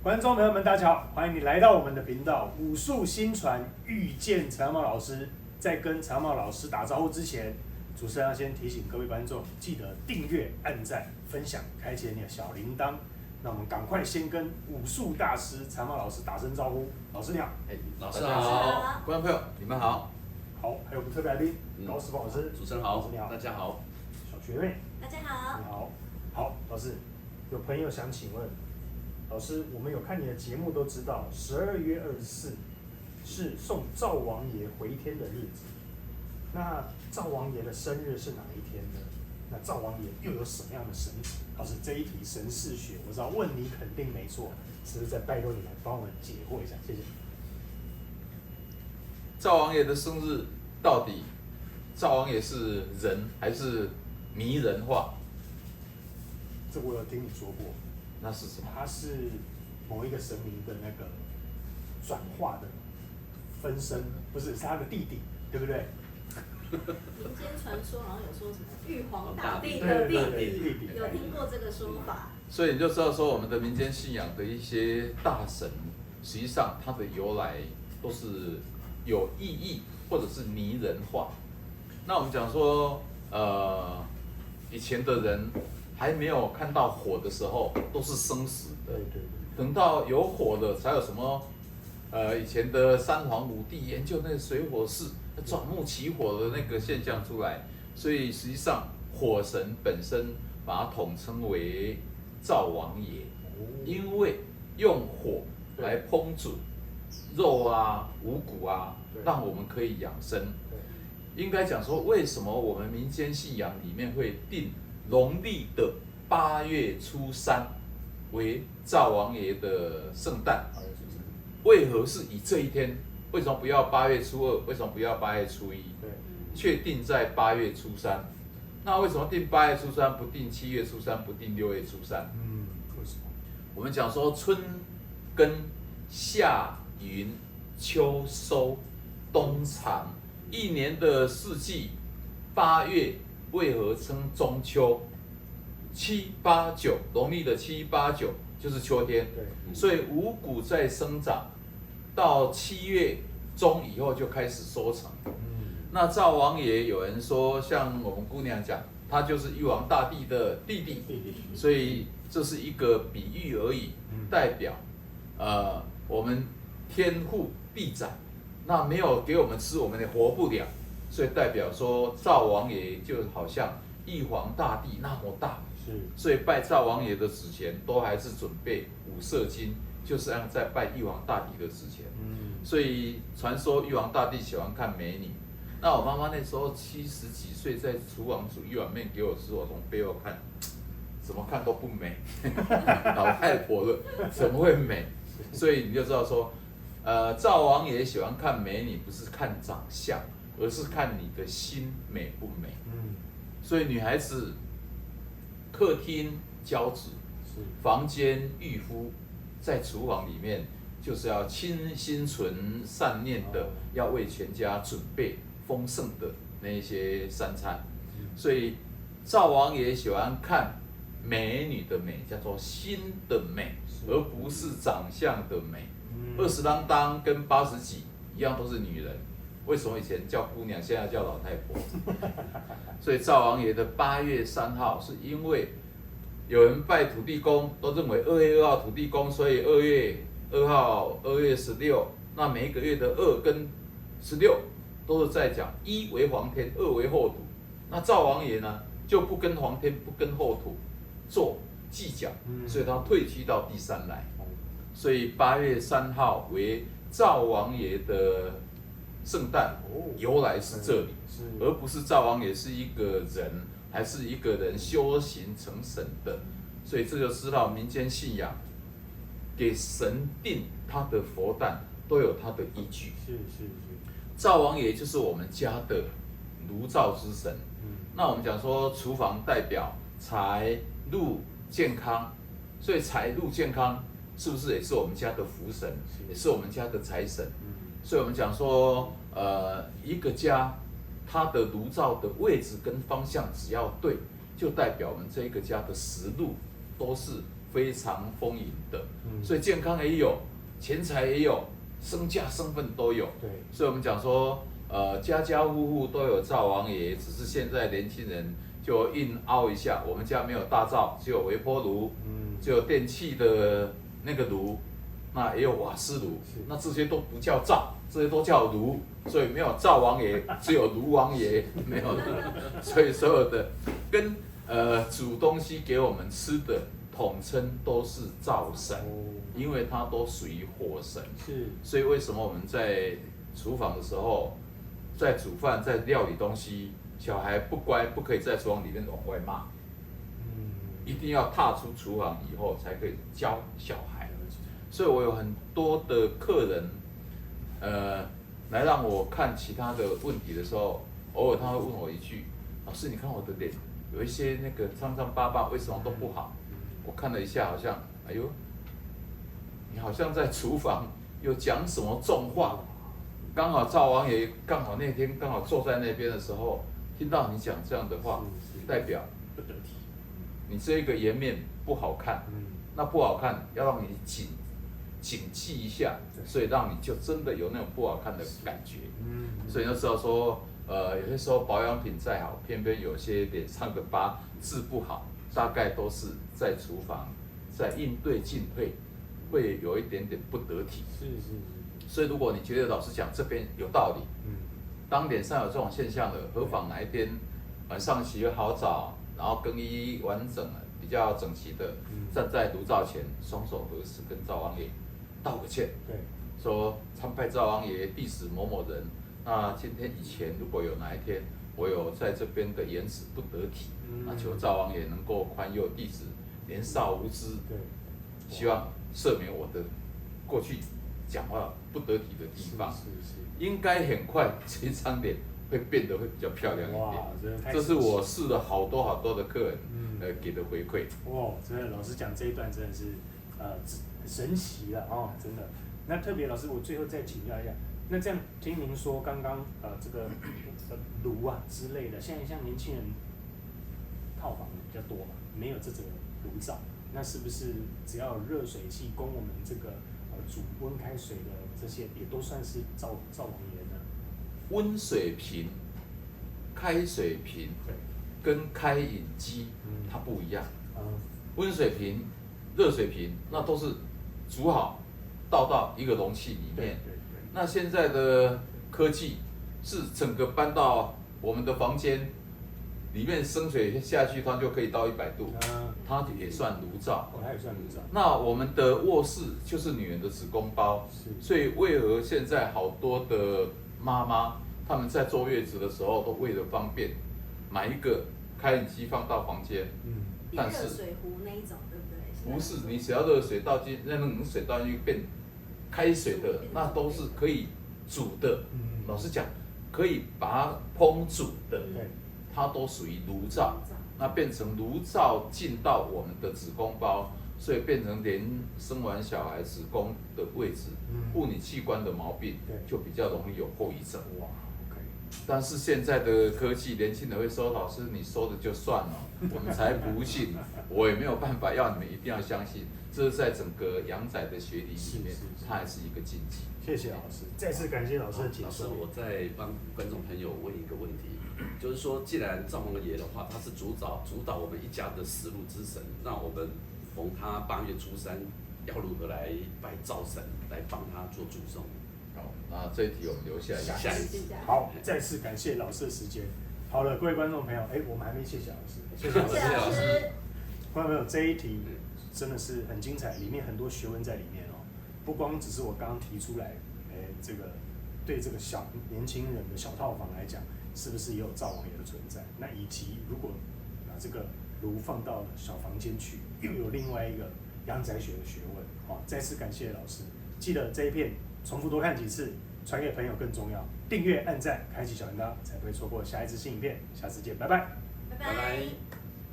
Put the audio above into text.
观众朋友们，大家好，欢迎你来到我们的频道武术新传遇见陈茂老师。在跟陈茂老师打招呼之前，主持人要先提醒各位观众，记得订阅、按赞、分享，开启你的小铃铛。那我们赶快先跟武术大师陈茂老师打声招呼。老师你好，老师好，观众朋友你们好。好，还有我们特别来宾高世峰老师，主持人好，老师你好，大家好。小学妹，大家好，你好，好，老师，有朋友想请问。老师，我们有看你的节目都知道，12月24是送赵王爷回天的日子。那赵王爷的生日是哪一天呢？那赵王爷又有什么样的神旨？老师，这一题神事学，我知道问你肯定没错，是不是再拜托你来帮我们解惑一下？谢谢。赵王爷的生日到底赵王爷是人还是拟人化？这我有听你说过。那是什么？他是某一个神明的那个转化的分身，不是，是他的弟弟，对不对？民间传说好像有说什么玉皇大帝的弟弟，有听过这个说法。所以你就知道说，我们的民间信仰的一些大神，实际上它的由来都是有意义，或者是拟人化。那我们讲说，以前的人还没有看到火的时候，都是生死的。对。等到有火了，才有什么？以前的三皇五帝研究那个水火势、转木起火的那个现象出来，所以实际上火神本身把它统称为赵王爷，因为用火来烹煮肉啊、五谷啊，让我们可以养生。应该讲说，为什么我们民间信仰里面会定农历的8月初3为赵王爷的圣诞？为何是以这一天？为什么不要8月初2？为什么不要8月初1？却定在8月初3。那为什么定8月初3，不定7月初3，不定6月初3？为什么？我们讲说春耕、夏耘、秋收、冬藏，一年的四季，8月为何称中秋？7、8、9，农历的7、8、9就是秋天。所以五谷在生长，到7月中以后就开始收成。那赵王爷有人说，像我们姑娘讲，他就是玉皇大帝的弟弟，所以这是一个比喻而已，代表我们天赋地窄，那没有给我们吃，我们也活不了，所以代表说赵王爷就好像玉皇大帝那么大，所以拜赵王爷的纸钱都还是准备五色金，就是像在拜玉皇大帝的纸钱。所以传说玉皇大帝喜欢看美女。那我妈妈那时候70几岁，在厨房煮一碗面给我吃，我从背后看，怎么看都不美，老太婆了，怎么会美？所以你就知道说，赵王爷喜欢看美女，不是看长相，而是看你的心美不美。所以女孩子客厅交子，房间御夫，在厨房里面就是要清心存善念的，要为全家准备丰盛的那一些三餐。所以赵王爷喜欢看美女的美，叫做心的美，而不是长相的美。20啷当跟80几一样，都是女人。为什么以前叫姑娘，现在叫老太婆？所以赵王爷的8月3号，是因为有人拜土地公，都认为2月2号土地公，所以2月2号、2月16，那每一个月的2跟16都是在讲1为黄天，2为后土。那赵王爷呢，就不跟黄天、不跟后土做计较，所以他退居到第3来。所以8月3号为赵王爷的圣诞，由来是这里，而不是赵王爷是一个人，还是一个人修行成神的。所以这就知道民间信仰给神定他的佛诞都有他的依据。赵王爷就是我们家的炉灶之神。那我们讲说厨房代表财禄健康，所以财禄健康是不是也是我们家的福神，也是我们家的财神？所以我们讲说，一个家它的炉灶的位置跟方向只要对，就代表我们这个家的食禄都是非常丰盈的。所以健康也有，钱财也有，身价身份都有。对，所以我们讲说，家家户户都有灶王爷，只是现在年轻人就硬凹一下，我们家没有大灶，只有微波炉，只有电器的那个炉，那也有瓦斯炉，那这些都不叫灶，这些都叫炉，所以没有灶王爷，只有炉王爷，没有。所以所有的跟煮东西给我们吃的，统称都是灶神，因为它都属于火神。是，所以为什么我们在厨房的时候，在煮饭、在料理东西，小孩不乖，不可以在厨房里面往外骂，一定要踏出厨房以后才可以教小孩。所以我有很多的客人，来让我看其他的问题的时候，偶尔他会问我一句：“老师，你看我的脸有一些那个伤伤疤疤，为什么都不好？”我看了一下，好像，哎呦，你好像在厨房有讲什么重话。刚好灶王爷刚好那天刚好坐在那边的时候，听到你讲这样的话，代表不得体，你这个颜面不好看，那不好看要让你谨记一下，所以让你就真的有那种不好看的感觉。所以那时候说，有些时候保养品再好，偏偏有些脸上的疤治不好，大概都是在厨房在应对进退会有一点点不得体。是。所以如果你觉得老师讲这边有道理，当脸上有这种现象的，何妨哪一天晚上洗好澡，然后更衣完整比较整齐的，站在炉灶前，双手合十跟灶王爷道个歉，对，说参拜灶王爷，弟子某某人。那今天以前如果有哪一天我有在这边的言辞不得体，那求灶王爷能够宽宥弟子年少无知，对，希望赦免我的过去讲话不得体的地方，应该很快这张脸会变得会比较漂亮一点。这是我试了好多的客人给的回馈。哇，真的老师讲这一段真的是神奇了哦，真的。那特别老师，我最后再请教一下，那这样听您说刚刚这个炉啊之类的，现在像年轻人套房比较多嘛，没有这种炉灶，那是不是只要有热水器供我们这个煮温开水的这些，也都算是灶王爷呢？温水瓶、开水瓶跟开饮机它不一样。温水瓶、热水瓶那都是煮好倒到一个容器里面。那现在的科技是整个搬到我们的房间里面，生水下去它就可以到100度，它也算炉灶。它也算炉灶。那我们的卧室就是女人的子宫包，所以为何现在好多的妈妈他们在坐月子的时候都为了方便，买一个开饮机放到房间，但是热水壶那一种，对不对？不是，你只要热水倒进，那冷水倒进去变开水的，那都是可以煮的。老实讲，可以把它烹煮的，它都属于炉灶。那变成炉灶进到我们的子宫包，所以变成连生完小孩子宫的位置，妇女器官的毛病就比较容易有后遗症。但是现在的科技，年轻人会说：“老师，你说的就算了，我们才不信。”我也没有办法要你们一定要相信，这是在整个阳宅的学理里面，它还是一个禁忌。谢谢老师，再次感谢老师的解说。老师，我再帮观众朋友问一个问题，就是说，既然灶王爷的话，他是主导我们一家的食禄之神，那我们逢他8月初3，要如何来拜灶神，来帮他做祝颂？好，那这一题我们留下下一集。好，再次感谢老师的时间。好了，各位观众朋友，我们还没谢谢老师，谢谢老师。观众朋友，这一题真的是很精彩，里面很多学问在里面哦。不光只是我刚刚提出来，这个对这个年轻人的小套房来讲，是不是也有灶王爷的存在？那以及如果把这个炉放到了小房间去，又有另外一个阳宅学的学问。好，再次感谢老师，记得这一片重复多看几次，传给朋友更重要。订阅、按赞、开启小铃铛，才不会错过下一支新影片。下次见，拜拜。拜拜。